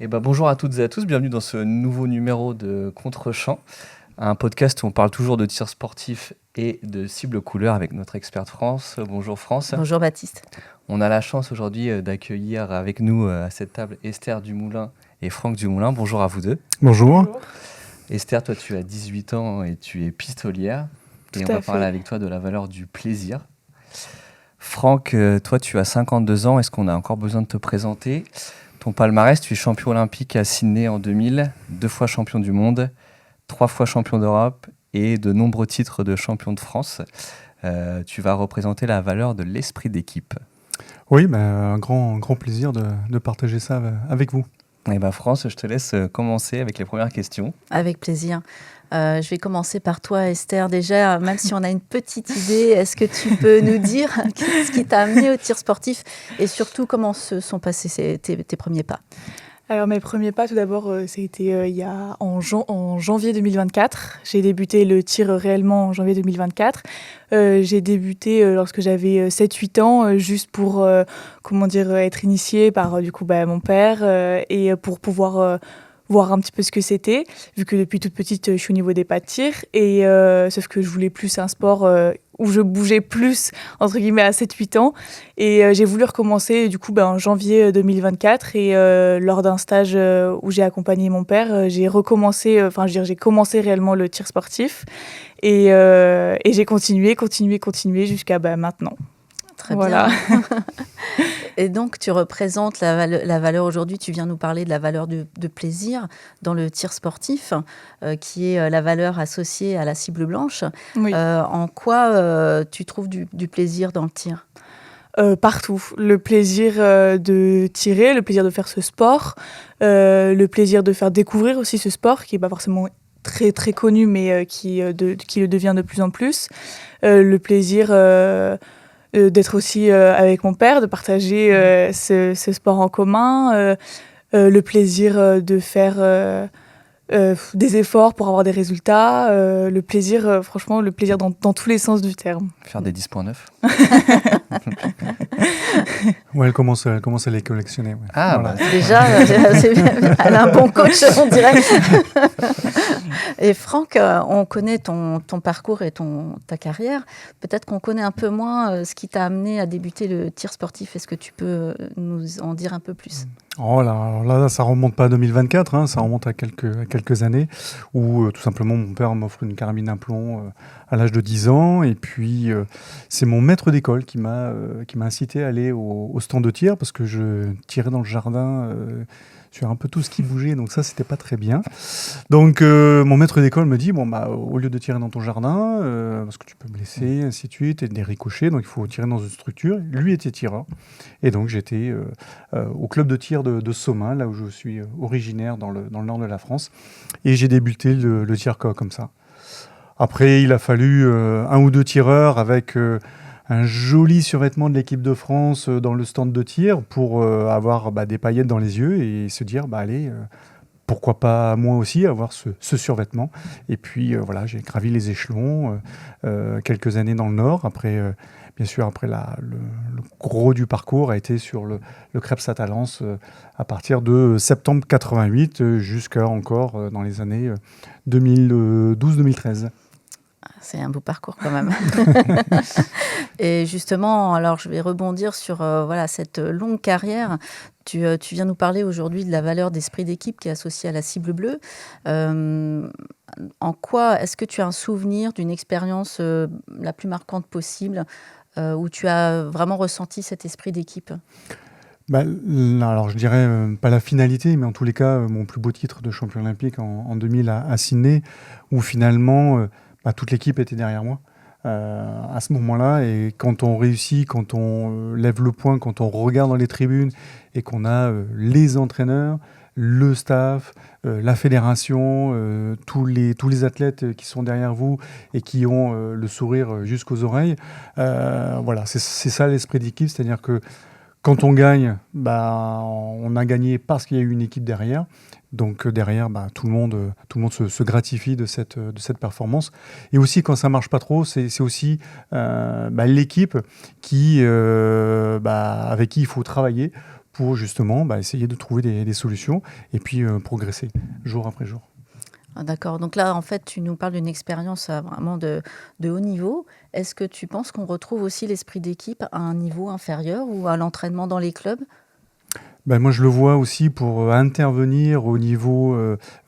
Bonjour à toutes et à tous, bienvenue dans ce nouveau numéro de Contre-champ, un podcast où on parle toujours de tir sportif et de cible couleur avec notre experte France. Bonjour France. Bonjour Baptiste. On a la chance aujourd'hui d'accueillir avec nous à cette table Esther Dumoulin et Franck Dumoulin. Bonjour à vous deux. Bonjour. Esther, toi tu as 18 ans et tu es pistolière. Tout et on à va fait. parler avec toi de la valeur du plaisir. Franck, toi tu as 52 ans, est-ce qu'on a encore besoin de te présenter ? Ton palmarès, tu es champion olympique à Sydney en 2000, 2 fois champion du monde, 3 fois champion d'Europe et de nombreux titres de champion de France. Tu vas représenter la valeur de l'esprit d'équipe. Oui, un grand plaisir de partager ça avec vous. France, je te laisse commencer avec les premières questions. Avec plaisir. Je vais commencer par toi, Esther. Déjà, même si on a une petite idée, est-ce que tu peux nous dire ce qui t'a amené au tir sportif et surtout comment se sont passés tes premiers pas ? Alors mes premiers pas, tout d'abord, ça a été en janvier 2024. J'ai débuté le tir réellement en janvier 2024. J'ai débuté lorsque j'avais 7-8 ans, juste pour être initiée par mon père et pour pouvoir voir un petit peu ce que c'était, vu que depuis toute petite, je suis au niveau des pas de tir. Et sauf que je voulais plus un sport où je bougeais plus, entre guillemets, à 7-8 ans. Et j'ai voulu recommencer en janvier 2024. Et lors d'un stage où j'ai accompagné mon père, j'ai commencé réellement le tir sportif. Et j'ai continué jusqu'à maintenant. Très bien. Et donc, tu représentes la valeur aujourd'hui, tu viens nous parler de la valeur de plaisir dans le tir sportif, qui est la valeur associée à la cible blanche. Oui. En quoi tu trouves du plaisir dans le tir ? Partout. Le plaisir de tirer, le plaisir de faire ce sport, le plaisir de faire découvrir aussi ce sport, qui n'est pas forcément très, très connu, mais qui le devient de plus en plus. Le plaisir... d'être aussi avec mon père, de partager ce sport en commun, le plaisir de faire des efforts pour avoir des résultats, le plaisir, franchement, le plaisir dans tous les sens du terme. Faire des 10.9. Ouais, elle commence à les collectionner. Ouais. Ah, voilà. Déjà, elle a un bon coach, on dirait. Et Franck, on connaît ton parcours et ta carrière. Peut-être qu'on connaît un peu moins ce qui t'a amené à débuter le tir sportif. Est-ce que tu peux nous en dire un peu plus ? Oh là, alors là, ça remonte pas à 2024, hein, ça remonte à quelques années où tout simplement mon père m'offre une carabine à plomb à l'âge de 10 ans et puis c'est mon maître d'école qui m'a incité à aller au stand de tir parce que je tirais dans le jardin sur un peu tout ce qui bougeait, donc ça c'était pas très bien. Donc mon maître d'école me dit au lieu de tirer dans ton jardin parce que tu peux blesser, ainsi de suite, et des ricochets, donc il faut tirer dans une structure. Lui était tireur et donc j'étais au club de tir de Somain, là où je suis originaire dans le nord de la France, et j'ai débuté le tir comme ça. Après il a fallu un ou deux tireurs avec un joli survêtement de l'équipe de France dans le stand de tir pour avoir des paillettes dans les yeux et se dire allez, pourquoi pas moi aussi avoir ce survêtement. Et puis voilà, j'ai gravi les échelons quelques années dans le Nord. Après, bien sûr, après le gros du parcours a été sur le Krebs à Talence à partir de septembre 88 jusqu'à encore dans les années 2012-2013. C'est un beau parcours quand même. Et justement, alors je vais rebondir sur cette longue carrière. Tu viens nous parler aujourd'hui de la valeur d'esprit d'équipe qui est associée à la cible bleue. En quoi est-ce que tu as un souvenir d'une expérience la plus marquante possible où tu as vraiment ressenti cet esprit d'équipe ? Alors je dirais pas la finalité, mais en tous les cas mon plus beau titre de champion olympique en 2000 à Sydney, où finalement toute l'équipe était derrière moi à ce moment-là. Et quand on réussit, quand on lève le poing, quand on regarde dans les tribunes et qu'on a les entraîneurs, le staff, la fédération, tous les athlètes qui sont derrière vous et qui ont le sourire jusqu'aux oreilles, voilà, c'est ça l'esprit d'équipe, c'est-à-dire que quand on gagne, on a gagné parce qu'il y a eu une équipe derrière. Donc derrière, tout le monde se gratifie de cette performance. Et aussi, quand ça marche pas trop, c'est aussi l'équipe avec qui il faut travailler pour justement essayer de trouver des solutions et puis progresser jour après jour. Ah, d'accord. Donc là, en fait, tu nous parles d'une expérience vraiment de haut niveau. Est-ce que tu penses qu'on retrouve aussi l'esprit d'équipe à un niveau inférieur ou à l'entraînement dans les clubs? Moi, je le vois aussi pour intervenir au niveau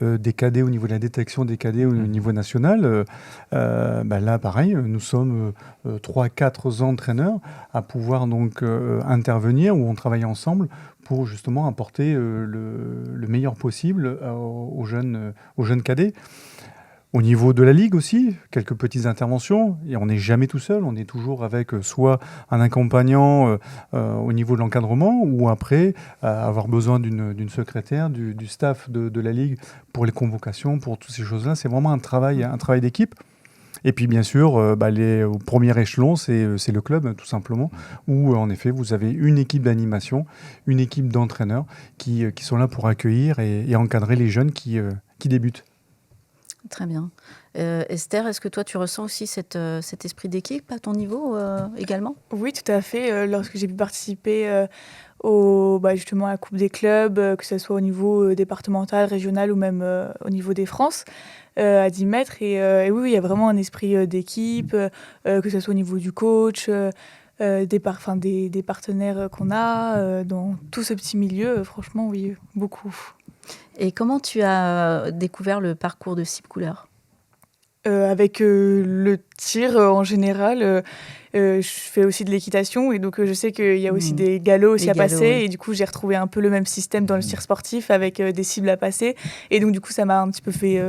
des cadets, au niveau de la détection des cadets au niveau national. Là, pareil, nous sommes 3-4 entraîneurs à pouvoir donc intervenir, où on travaille ensemble pour justement apporter le meilleur possible aux jeunes cadets. Au niveau de la Ligue aussi, quelques petites interventions, et on n'est jamais tout seul, on est toujours avec soit un accompagnant au niveau de l'encadrement, ou après avoir besoin d'une secrétaire, du staff de la Ligue pour les convocations, pour toutes ces choses-là. C'est vraiment un travail d'équipe. Et puis bien sûr, au premier échelon, c'est le club, tout simplement, où en effet, vous avez une équipe d'animation, une équipe d'entraîneurs qui sont là pour accueillir et encadrer les jeunes qui débutent. Très bien. Esther, est-ce que toi, tu ressens aussi cet esprit d'équipe à ton niveau également? Oui, tout à fait. Lorsque j'ai pu participer justement à la Coupe des clubs, que ce soit au niveau départemental, régional ou même au niveau des France, à 10 mètres. Et oui, il y a vraiment un esprit d'équipe, que ce soit au niveau du coach, des partenaires qu'on a dans tout ce petit milieu. Franchement, oui, beaucoup. Et comment tu as découvert le parcours de Cible Couleur? Avec le tir en général, je fais aussi de l'équitation et donc je sais qu'il y a aussi des galops aussi à passer, oui. et du coup j'ai retrouvé un peu le même système dans le tir sportif avec des cibles à passer, et donc du coup ça m'a un petit peu fait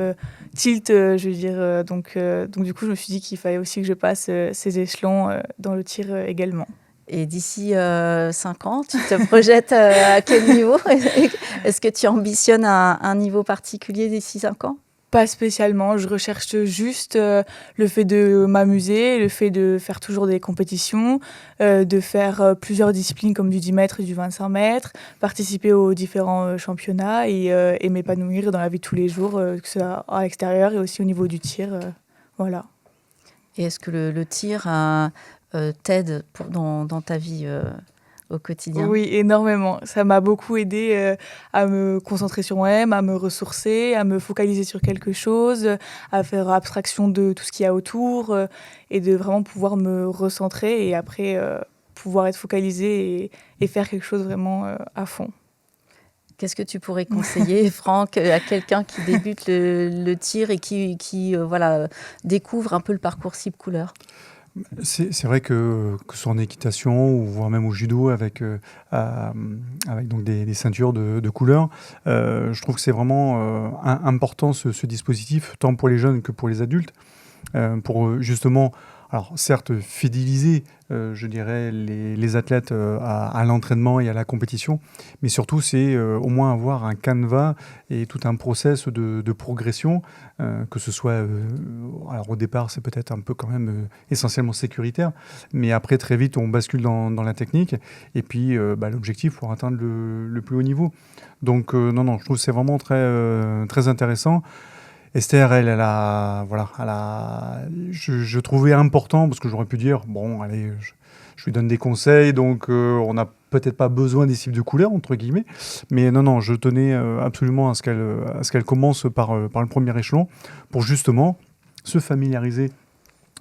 tilt, je veux dire, donc du coup je me suis dit qu'il fallait aussi que je passe ces échelons dans le tir également. Et d'ici 5 ans, tu te projettes à quel niveau? Est-ce que tu ambitionnes un niveau particulier d'ici 5 ans? Pas spécialement, je recherche juste le fait de m'amuser, le fait de faire toujours des compétitions, de faire plusieurs disciplines comme du 10 mètres et du 25 mètres, participer aux différents championnats et m'épanouir dans la vie de tous les jours, que ce soit à l'extérieur et aussi au niveau du tir. Voilà. Et est-ce que le tir t'aide dans ta vie au quotidien? Oui, énormément. Ça m'a beaucoup aidé à me concentrer sur moi-même, à me ressourcer, à me focaliser sur quelque chose, à faire abstraction de tout ce qu'il y a autour et de vraiment pouvoir me recentrer et après pouvoir être focalisé et faire quelque chose vraiment à fond. Qu'est-ce que tu pourrais conseiller, Franck, à quelqu'un qui débute le tir et qui découvre un peu le parcours Cible Couleur? C'est vrai que ce soit en équitation ou voire même au judo avec donc des ceintures de couleur, je trouve que c'est vraiment important ce dispositif, tant pour les jeunes que pour les adultes, pour justement, alors certes, fidéliser, je dirais, les athlètes à l'entraînement et à la compétition, mais surtout c'est au moins avoir un canevas et tout un process de progression, que ce soit, alors au départ c'est peut-être un peu quand même essentiellement sécuritaire, mais après très vite on bascule dans la technique, et puis l'objectif pour atteindre le plus haut niveau. Donc non, je trouve que c'est vraiment très, très intéressant. Esther, je trouvais important, parce que j'aurais pu dire, bon, allez, je lui donne des conseils, donc on n'a peut-être pas besoin des cibles de couleur, entre guillemets. Mais non, je tenais absolument à ce qu'elle commence par le premier échelon, pour justement se familiariser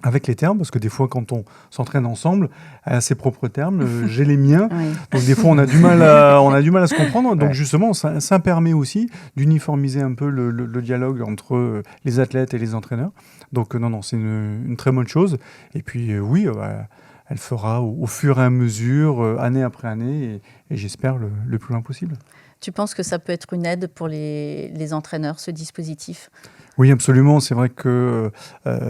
avec les termes, parce que des fois, quand on s'entraîne ensemble, elle a ses propres termes, j'ai les miens, Oui. donc des fois, on a du mal à se comprendre. Donc Ouais. justement, ça permet aussi d'uniformiser un peu le dialogue entre les athlètes et les entraîneurs. Donc non, c'est une très bonne chose. Et puis oui, elle fera au fur et à mesure, année après année, et j'espère le plus loin possible. Tu penses que ça peut être une aide pour les entraîneurs, ce dispositif? Oui, absolument. C'est vrai que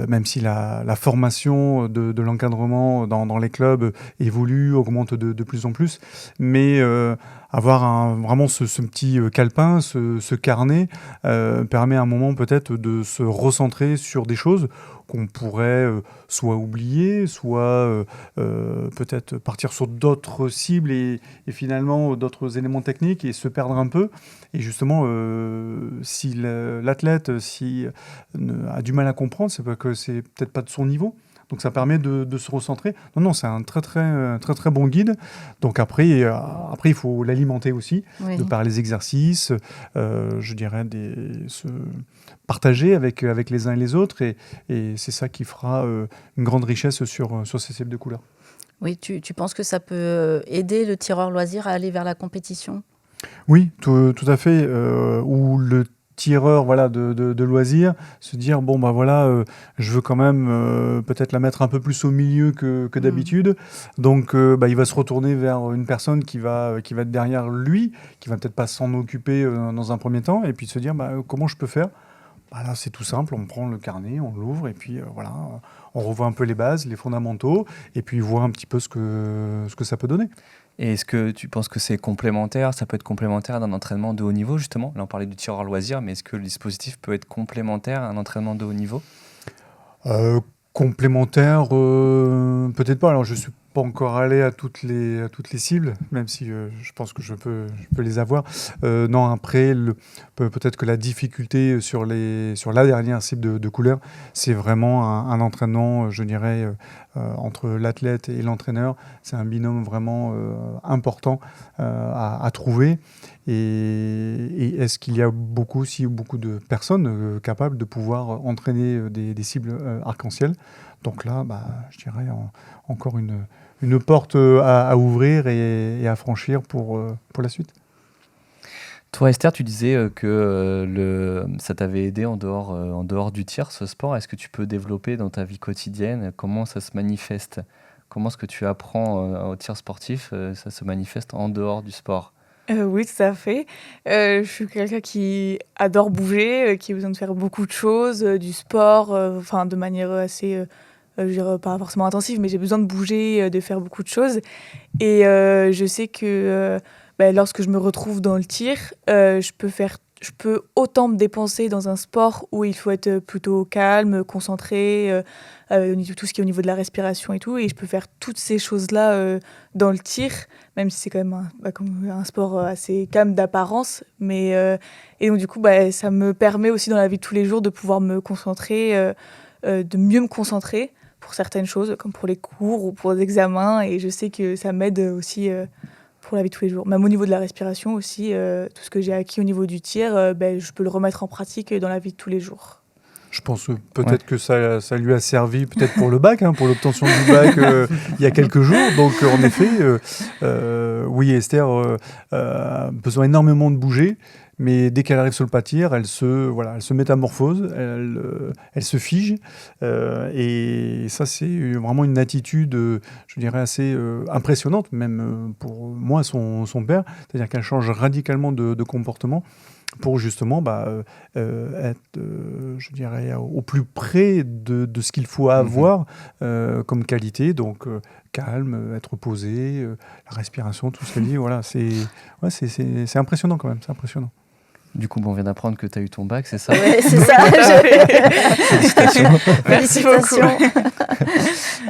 même si la formation de l'encadrement dans les clubs évolue, augmente de plus en plus, mais avoir vraiment ce petit calepin, ce carnet, permet à un moment peut-être de se recentrer sur des choses qu'on pourrait soit oublier, soit peut-être partir sur d'autres cibles et finalement d'autres éléments techniques et se perdre un peu. Et justement, si l'athlète a du mal à comprendre, c'est pas que c'est peut-être pas de son niveau. Donc ça permet de se recentrer. Non, c'est un très très bon guide. Donc après il faut l'alimenter aussi, Oui. de par les exercices, je dirais se partager avec les uns et les autres, et c'est ça qui fera une grande richesse sur ces cibles de couleurs. Oui, tu penses que ça peut aider le tireur loisir à aller vers la compétition? Oui, tout à fait. Ou le tireur, voilà, de loisirs, se dire bon bah voilà, je veux quand même peut-être la mettre un peu plus au milieu que d'habitude. Donc il va se retourner vers une personne qui va être derrière lui, qui va peut-être pas s'en occuper dans un premier temps, et puis se dire comment je peux faire. Là, c'est tout simple, on prend le carnet, on l'ouvre, et puis voilà, on revoit un peu les bases, les fondamentaux, et puis voir un petit peu ce que ça peut donner. Et est-ce que tu penses que c'est complémentaire? Ça peut être complémentaire d'un entraînement de haut niveau, justement. Là, on parlait du tireur loisir, mais est-ce que le dispositif peut être complémentaire à un entraînement de haut niveau? Complémentaire, peut-être pas. Alors, je suis pas encore allé à toutes les cibles, même si je pense que je peux les avoir. Non, après, peut-être que la difficulté sur la dernière cible de couleur, c'est vraiment un entraînement, je dirais, entre l'athlète et l'entraîneur. C'est un binôme vraiment important à trouver. Et est-ce qu'il y a beaucoup de personnes capables de pouvoir entraîner des cibles arc-en-ciel? Donc là, je dirais encore une porte à ouvrir et à franchir pour la suite. Toi, Esther, tu disais que ça t'avait aidé en dehors du tir, ce sport. Est-ce que tu peux développer dans ta vie quotidienne? Comment ça se manifeste? Comment est-ce que tu apprends au tir sportif? Ça se manifeste en dehors du sport? Oui, tout à fait. Je suis quelqu'un qui adore bouger, qui a besoin de faire beaucoup de choses, du sport, enfin de manière assez, je dirais pas forcément intensive, mais j'ai besoin de bouger, de faire beaucoup de choses. Et je sais que lorsque je me retrouve dans le tir, je peux autant me dépenser dans un sport où il faut être plutôt calme, concentré, tout ce qui est au niveau de la respiration et tout, et je peux faire toutes ces choses-là dans le tir, même si c'est quand même un sport assez calme d'apparence, et donc du coup ça me permet aussi dans la vie de tous les jours de pouvoir me concentrer, de mieux me concentrer pour certaines choses, comme pour les cours ou pour les examens, et je sais que ça m'aide aussi pour la vie de tous les jours. Même au niveau de la respiration aussi, tout ce que j'ai acquis au niveau du tir, je peux le remettre en pratique dans la vie de tous les jours. Je pense peut-être que ça lui a servi peut-être pour le bac, pour l'obtention du bac il y a quelques jours. Donc en effet, oui, Esther a besoin énormément de bouger. Mais dès qu'elle arrive sur le pas de tir, elle se métamorphose, elle se fige. Et ça, c'est vraiment une attitude, je dirais, assez impressionnante, même pour moi, son père. C'est-à-dire qu'elle change radicalement de comportement pour justement être, je dirais, au plus près de ce qu'il faut avoir comme qualité. Donc, calme, être posé, la respiration, tout ce qu'elle dit. Voilà, c'est impressionnant quand même, c'est impressionnant. Du coup, on vient d'apprendre que tu as eu ton bac, c'est ça? Oui, c'est ça. Félicitations. Félicitations.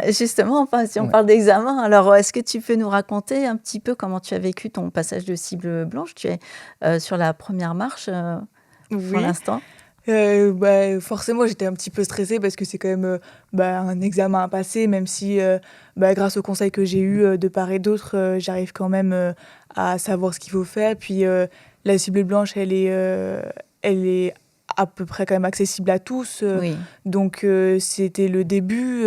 Justement, si on parle d'examen, alors est-ce que tu peux nous raconter un petit peu comment tu as vécu ton passage de cible blanche? Tu es sur la première marche pour l'instant. Forcément, j'étais un petit peu stressée parce que c'est quand même un examen à passer, même si grâce aux conseils que j'ai eus de part et d'autre, j'arrive quand même à savoir ce qu'il faut faire. Puis la cible blanche, elle est à peu près quand même accessible à tous. Oui. Donc c'était le début,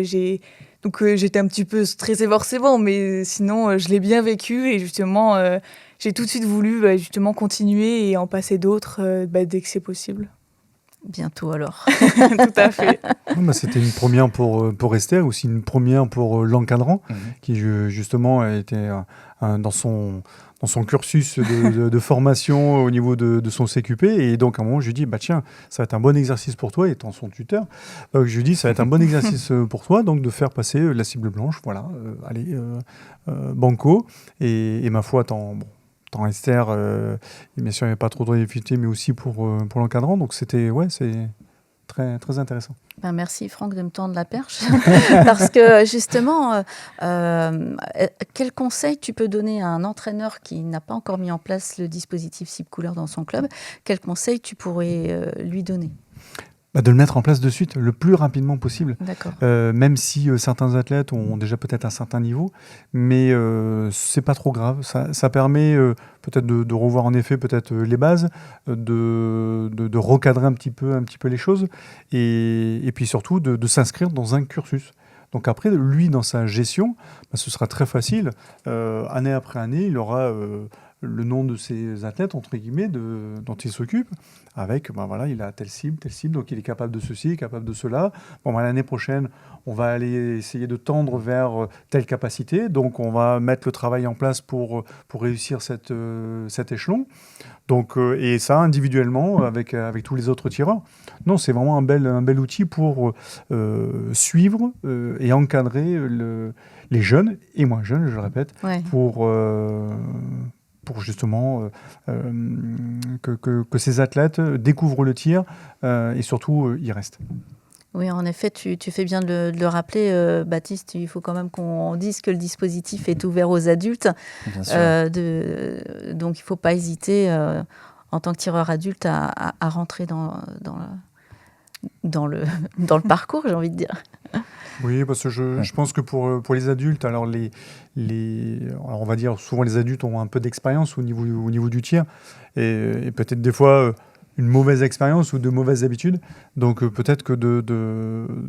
j'étais un petit peu stressée forcément, mais sinon je l'ai bien vécu, et justement j'ai tout de suite voulu justement continuer et en passer d'autres dès que c'est possible. Bientôt alors. Tout à fait. C'était une première pour Esther, aussi une première pour l'encadrant, qui justement était dans son cursus de formation au niveau de son CQP. Et donc, à un moment, je lui dis, tiens, ça va être un bon exercice pour toi, étant son tuteur. Donc, je lui dis, ça va être un bon exercice pour toi, donc de faire passer la cible blanche. Voilà, allez, banco. Et ma foi, tant Esther, bien sûr, il n'y avait pas trop de difficultés, mais aussi pour l'encadrant. Donc, c'est très, très intéressant. Merci Franck de me tendre la perche. Parce que justement, quel conseil tu peux donner à un entraîneur qui n'a pas encore mis en place le dispositif cible couleur dans son club? Quel conseil tu pourrais lui donner? de le mettre en place de suite, le plus rapidement possible. D'accord. Même si certains athlètes ont déjà peut-être un certain niveau, mais c'est pas trop grave. Ça permet peut-être de revoir en effet peut-être les bases, de recadrer un petit peu les choses, et puis surtout de s'inscrire dans un cursus. Donc après, lui, dans sa gestion, ce sera très facile. Année après année, il aura le nom de ses athlètes, entre guillemets, dont il s'occupe, avec, voilà, il a telle cible, donc il est capable de ceci, capable de cela. L'année prochaine, on va aller essayer de tendre vers telle capacité, donc on va mettre le travail en place pour réussir cet échelon. Donc, et ça, individuellement, avec tous les autres tireurs. Non, c'est vraiment un bel outil pour suivre et encadrer les jeunes, et moins jeunes, je le répète, Ouais. pour justement que ces athlètes découvrent le tir et surtout y restent. Oui, en effet, tu fais bien de le rappeler, Baptiste. Il faut quand même qu'on dise que le dispositif est ouvert aux adultes. Bien sûr. Donc, il ne faut pas hésiter, en tant que tireur adulte, à rentrer dans le parcours, j'ai envie de dire. Oui, parce que je pense que pour les adultes, alors alors on va dire souvent les adultes ont un peu d'expérience au niveau du tir et peut-être des fois une mauvaise expérience ou de mauvaises habitudes. Donc peut-être que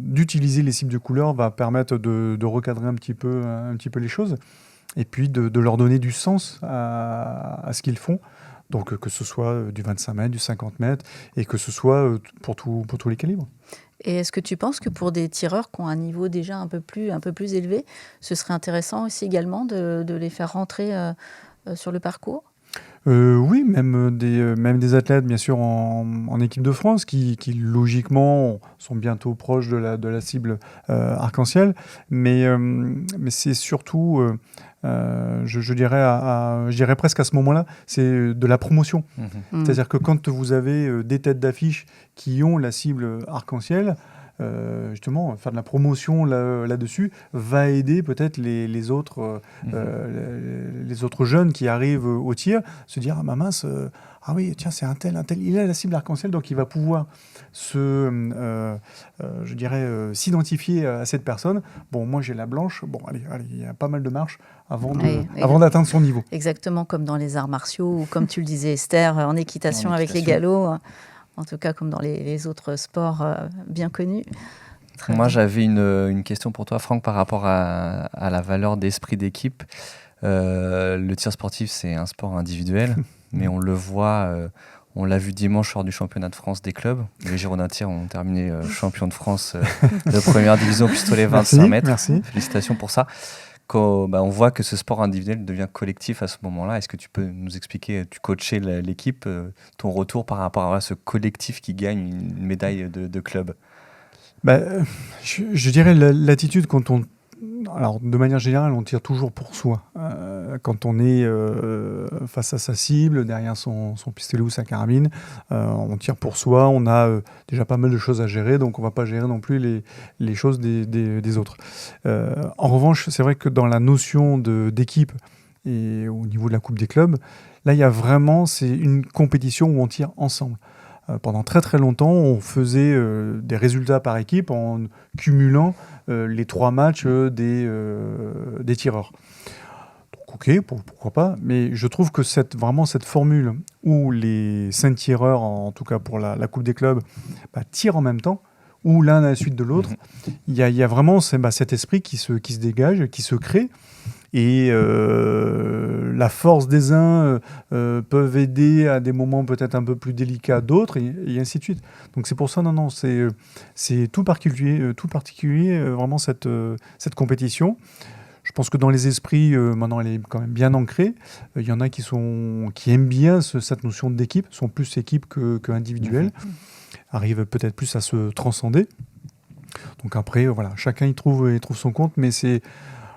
d'utiliser les cibles de couleur va permettre de recadrer un petit peu les choses et puis de leur donner du sens à ce qu'ils font. Donc que ce soit du 25 mètres, du 50 mètres et que ce soit pour tous les calibres. Et est-ce que tu penses que pour des tireurs qui ont un niveau déjà un peu plus élevé, ce serait intéressant aussi également de les faire rentrer sur le parcours ? Oui, même des athlètes, bien sûr, en équipe de France, qui logiquement sont bientôt proches de la cible arc-en-ciel. Mais c'est surtout, je dirais presque à ce moment-là, c'est de la promotion. C'est-à-dire que quand vous avez des têtes d'affiche qui ont la cible arc-en-ciel, justement, faire de la promotion là-dessus va aider peut-être les autres jeunes qui arrivent au tir, se dire « Ah, ma mince, ah oui, tiens, c'est un tel, il a la cible arc-en-ciel, donc il va pouvoir s'identifier à cette personne. Bon, moi, j'ai la blanche. Bon, allez, il y a pas mal de marches avant d'atteindre son niveau. » Exactement comme dans les arts martiaux ou comme tu le disais, Esther, en équitation avec les galops. En tout cas, comme dans les autres sports bien connus. Moi, j'avais une question pour toi, Franck, par rapport à la valeur d'esprit d'équipe. Le tir sportif, c'est un sport individuel, mais on le voit, on l'a vu dimanche lors du championnat de France des clubs. Les Girondins Tir ont terminé champion de France de première division pistolet 25 mètres. Merci. Félicitations pour ça. Quand on voit que ce sport individuel devient collectif à ce moment-là, est-ce que tu peux nous expliquer, tu coachais l'équipe, ton retour par rapport à ce collectif qui gagne une médaille de club ? Je dirais l'attitude quand on... Alors, de manière générale, on tire toujours pour soi. Quand on est face à sa cible, derrière son pistolet ou sa carabine, on tire pour soi. On a déjà pas mal de choses à gérer, donc on ne va pas gérer non plus les choses des autres. En revanche, c'est vrai que dans la notion d'équipe et au niveau de la Coupe des clubs, là, il y a vraiment, c'est une compétition où on tire ensemble. Pendant très très longtemps, on faisait des résultats par équipe en cumulant les 3 matchs des tireurs. Donc ok, pourquoi pas, mais je trouve que cette formule où les 5 tireurs, en tout cas pour la Coupe des clubs, tirent en même temps, ou l'un à la suite de l'autre, il y a vraiment cet esprit qui se dégage, qui se crée. Et la force des uns peuvent aider à des moments peut-être un peu plus délicats d'autres, et ainsi de suite. Donc c'est pour ça, c'est tout particulier vraiment cette compétition. Je pense que dans les esprits, maintenant, elle est quand même bien ancrée. Il y en a qui aiment bien cette notion d'équipe, sont plus équipe que individuelle, arrivent peut-être plus à se transcender. Donc après, voilà, chacun y trouve son compte, mais c'est...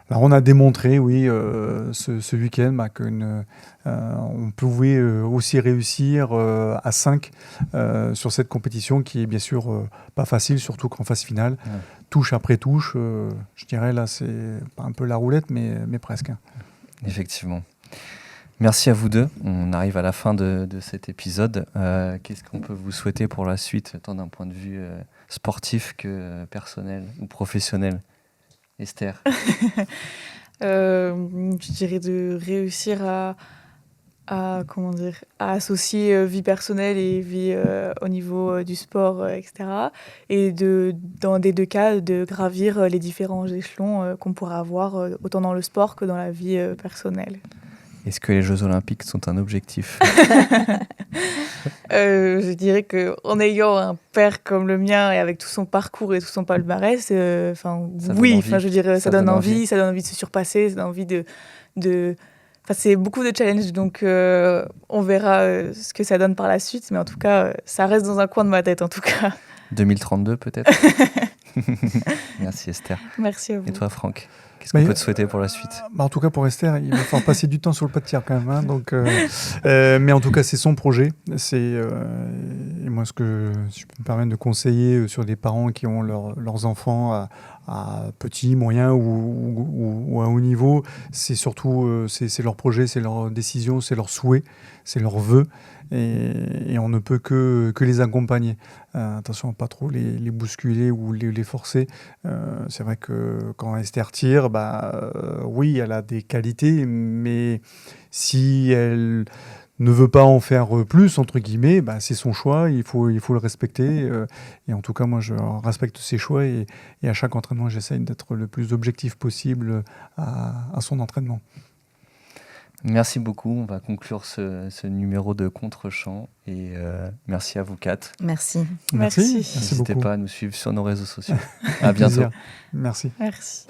Alors on a démontré, oui, ce week-end qu'on pouvait aussi réussir à 5 sur cette compétition qui est bien sûr pas facile, surtout qu'en phase finale, touche après touche, je dirais là c'est pas un peu la roulette, mais presque. Effectivement. Merci à vous deux. On arrive à la fin de cet épisode. Qu'est-ce qu'on peut vous souhaiter pour la suite, tant d'un point de vue sportif que personnel ou professionnel? Esther? Je dirais de réussir à associer vie personnelle et vie au niveau du sport, etc. Et dans des deux cas, de gravir les différents échelons qu'on pourra avoir autant dans le sport que dans la vie personnelle. Est-ce que les Jeux Olympiques sont un objectif? Je dirais qu'en ayant un père comme le mien et avec tout son parcours et tout son palmarès, Ça donne oui, envie. je dirais, Ça donne envie. ça donne envie de se surpasser, ça donne envie c'est beaucoup de challenges, donc on verra ce que ça donne par la suite, mais en tout cas, ça reste dans un coin de ma tête, en tout cas. 2032 peut-être? Merci Esther. Merci à vous. Et toi Franck? Qu'est-ce qu'on peut te souhaiter pour la suite? En tout cas, pour Esther, il va falloir passer du temps sur le pas de tir quand même. Hein, donc, mais en tout cas, c'est son projet. Et moi, si je peux me permettre de conseiller sur des parents qui ont leurs enfants à petit, moyen ou à haut niveau, c'est surtout c'est leur projet, c'est leur décision, c'est leur souhait, c'est leur vœu. Et on ne peut que les accompagner. Attention à pas trop les bousculer ou les forcer. C'est vrai que quand Esther tire, oui, elle a des qualités, mais si elle ne veut pas en faire plus, entre guillemets, c'est son choix, il faut le respecter. Et en tout cas, moi, je respecte ses choix et à chaque entraînement, j'essaye d'être le plus objectif possible à son entraînement. Merci beaucoup. On va conclure ce numéro de Contre-champ. Et merci à vous quatre. Merci. Merci N'hésitez beaucoup. pas à nous suivre sur nos réseaux sociaux. À bientôt. Merci. Merci.